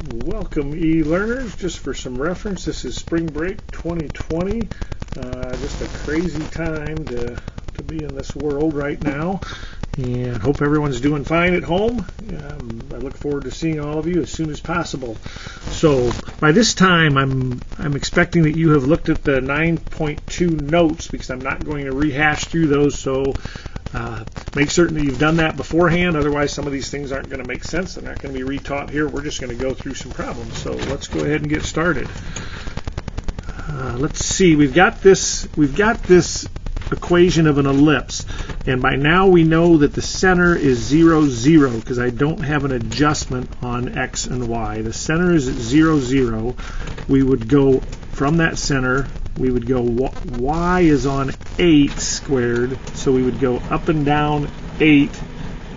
Welcome e-learners. Just for some reference, this is spring break 2020. Just a crazy time to be in this world right now, and hope everyone's doing fine at home. I look forward to seeing all of you as soon as possible. So by this time I'm expecting that you have looked at the 9.2 notes, because I'm not going to rehash through those, so make certain that you've done that beforehand. Otherwise, some of these things aren't going to make sense. They're not going to be retaught here. We're just going to go through some problems. So let's go ahead and get started. Let's see. We've got this equation of an ellipse, and by now we know that the center is 0, 0, because I don't have an adjustment on x and y. The center is at 0, 0. We would go from that center. We would go, y is on 8 squared, so we would go up and down 8.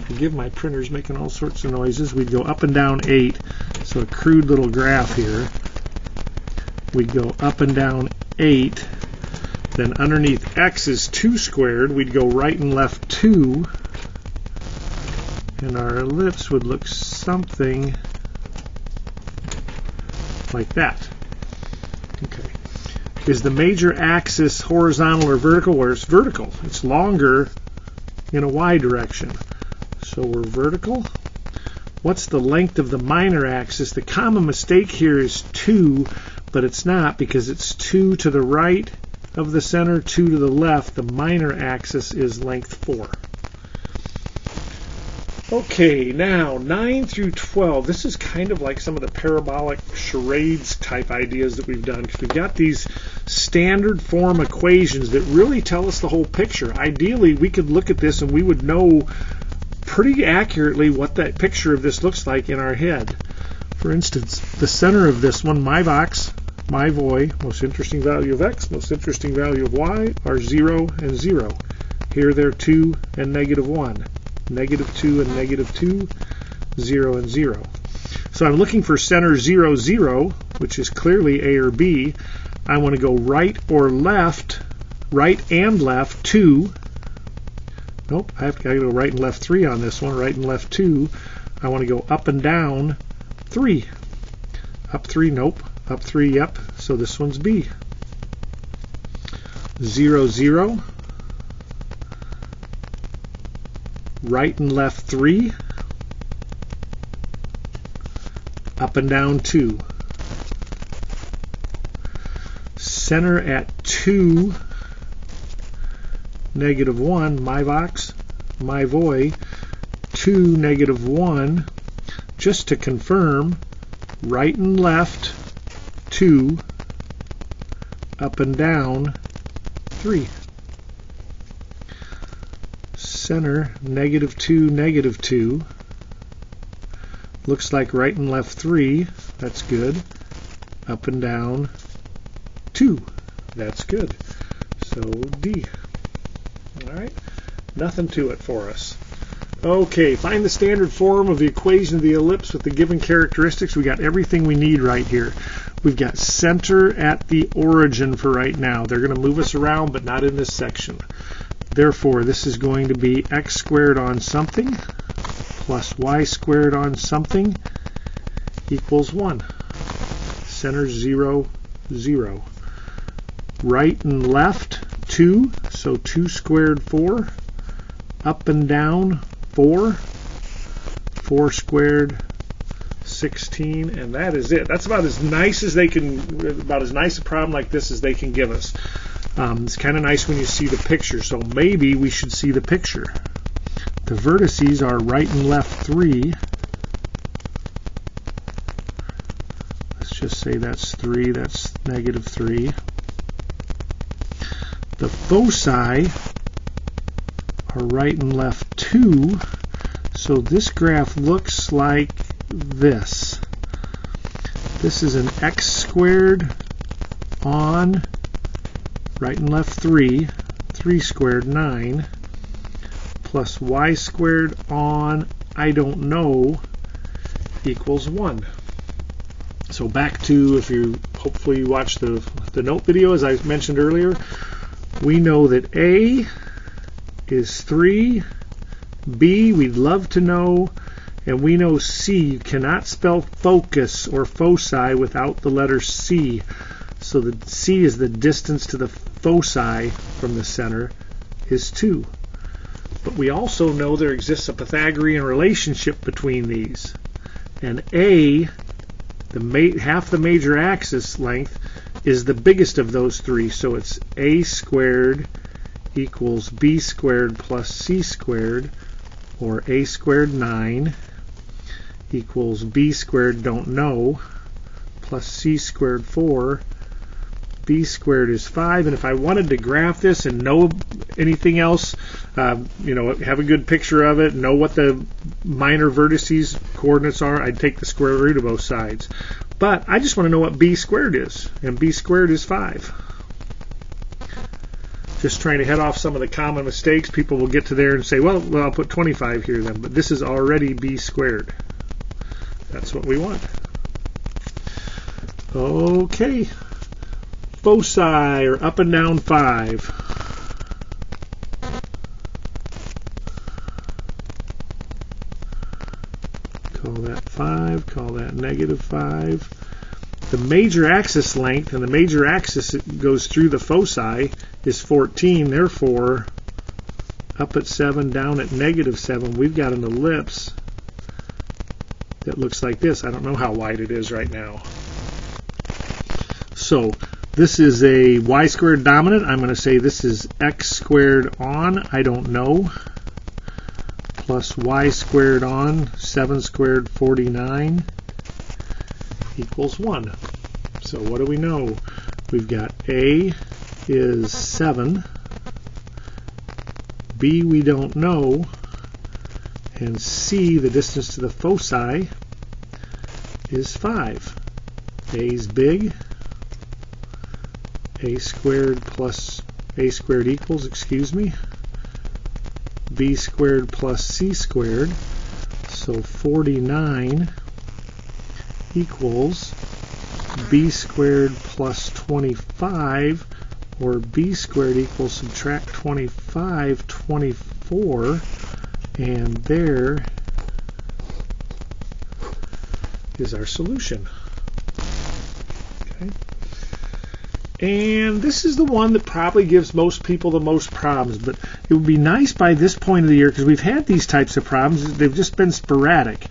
Forgive my printer's making all sorts of noises. We'd go up and down 8, so a crude little graph here. We'd go up and down 8. Then underneath x is 2 squared, we'd go right and left 2. And our ellipse would look something like that. Okay. Is the major axis horizontal or vertical? Where it's vertical. It's longer in a y direction. So we're vertical. What's the length of the minor axis? The common mistake here is 2, but it's not, because it's 2 to the right of the center, 2 to the left. The minor axis is length 4. Okay, now 9 through 12. This is kind of like some of the parabolic charades type ideas that we've done, because we've got these standard form equations that really tell us the whole picture. Ideally, we could look at this and we would know pretty accurately what that picture of this looks like in our head. For instance, the center of this one, my vox, my voy, most interesting value of x, most interesting value of y, are 0 and 0. Here they're 2 and -1. -2 and -2, 0 and 0. So I'm looking for center 0, 0, which is clearly A or B. I want to go right or left, right and left 2. Nope, I have to go right and left 3 on this one, right and left 2. I want to go up and down 3. Up 3, nope. Up 3, yep. So this one's B. 0, 0. Right and left 3. Up and down 2. Center at 2, -1, my vox, my voy, 2, -1. Just to confirm, right and left 2, up and down 3. Center -2, -2. Looks like right and left 3. That's good. Up and down 2. That's good. So D. Alright, nothing to it for us. Okay, find the standard form of the equation of the ellipse with the given characteristics. We got everything we need right here. We've got center at the origin for right now. They're going to move us around, but not in this section. Therefore, this is going to be x squared on something plus y squared on something equals 1. Center 0, 0. Right and left 2, so 2 squared 4. Up and down 4. 4 squared 16, and that is it. That's about as nice as they can, about as nice a problem like this as they can give us. It's kind of nice when you see the picture, so maybe we should see the picture. The vertices are right and left 3. Let's just say that's 3, that's -3. The foci are right and left 2, so this graph looks like this. This is an x squared on right and left 3, 3 squared 9, plus y squared on I don't know equals 1. So back to, if you hopefully watched the note video as I mentioned earlier, we know that A is 3, B we'd love to know, And we know C, you cannot spell focus or foci without the letter C. So the C is the distance to the foci from the center is 2. But we also know there exists a Pythagorean relationship between these. And A, half the major axis length, is the biggest of those three. So it's A squared equals B squared plus C squared, or A squared 9 equals B squared don't know plus C squared 4. B squared is 5, and if I wanted to graph this and know anything else, have a good picture of it, know what the minor vertices coordinates are, I'd take the square root of both sides. But I just want to know what B squared is, and B squared is 5. Just trying to head off some of the common mistakes. People will get to there and say, well, I'll put 25 here then, but this is already B squared. That's what we want. Okay. Foci, or up and down 5. Call that 5, call that negative 5. The major axis length, and the major axis that goes through the foci, is 14. Therefore, up at 7, down at negative 7, we've got an ellipse that looks like this. I don't know how wide it is right now. So this is a y squared dominant. I'm going to say this is x squared on, I don't know, plus y squared on, 7 squared 49, equals 1. So what do we know? We've got A is 7, B we don't know, and C, the distance to the foci, is 5. A's big. A squared plus A squared equals, B squared plus C squared. So 49 equals B squared plus 25, or B squared equals, subtract 25, 24, and there is our solution. Okay. And this is the one that probably gives most people the most problems, but it would be nice by this point of the year, because we've had these types of problems, they've just been sporadic.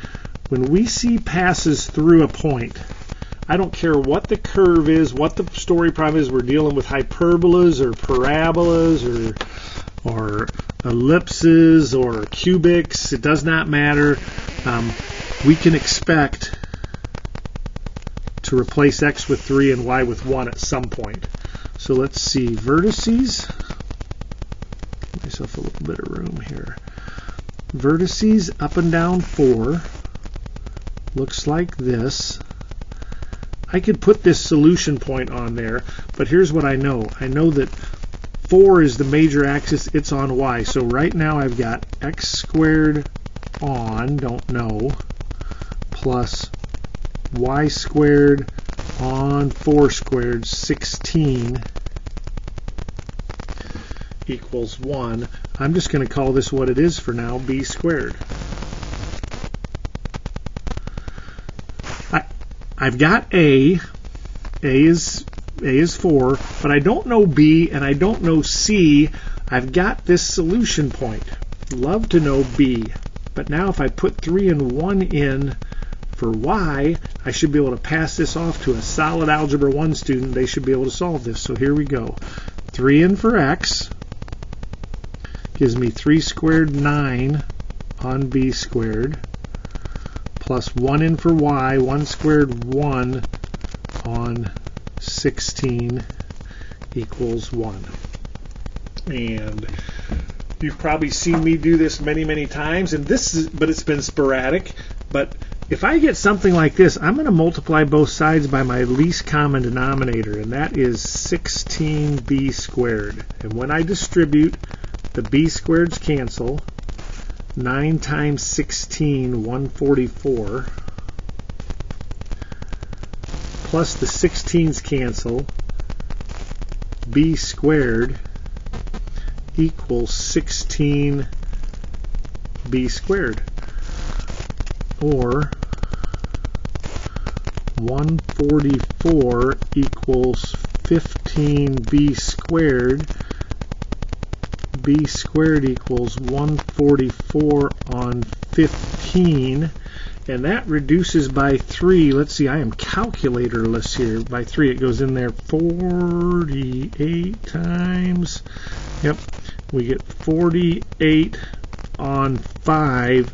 When we see passes through a point, I don't care what the curve is, what the story problem is, we're dealing with hyperbolas or parabolas or ellipses or cubics, it does not matter. We can expect to replace x with 3 and y with 1 at some point. So let's see, vertices. Give myself a little bit of room here. Vertices up and down 4 looks like this. I could put this solution point on there, but here's what I know. I know that 4 is the major axis, it's on y. So right now I've got x squared on, don't know, plus y squared on 4 squared, 16, equals 1. I'm just going to call this what it is for now, b squared. I've got A is 4, but I don't know B and I don't know C. I've got this solution point. Love to know B, but now if I put 3 and 1 in for y, I should be able to pass this off to a solid Algebra 1 student. They should be able to solve this. So here we go. 3 in for x gives me 3 squared 9 on b squared, plus 1 in for y, 1 squared 1 on 16 equals 1. And you've probably seen me do this many times, and but it's been sporadic. But if I get something like this, I'm going to multiply both sides by my least common denominator, and that is 16b squared. And when I distribute, the b squareds cancel. 9 times 16, 144, plus the 16s cancel, b squared equals 16b squared. or 144 equals 15b squared. B squared equals 144 on 15, and that reduces by 3. Let's see, I am calculatorless here. By 3, it goes in there 48 times. Yep, we get 48 on 5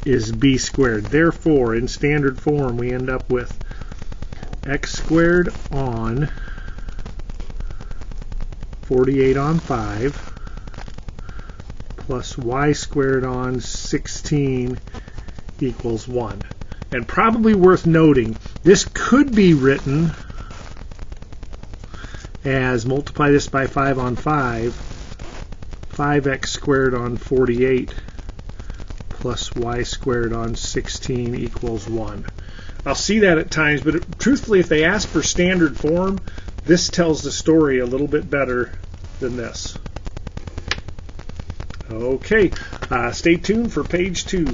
is b squared. Therefore, in standard form, we end up with x squared on 48 on 5 plus y squared on 16 equals 1. And probably worth noting, this could be written as multiply this by 5 on 5, 5x squared on 48 plus y squared on 16 equals 1. I'll see that at times, but truthfully, if they ask for standard form, this tells the story a little bit better than this. Okay, stay tuned for page 2.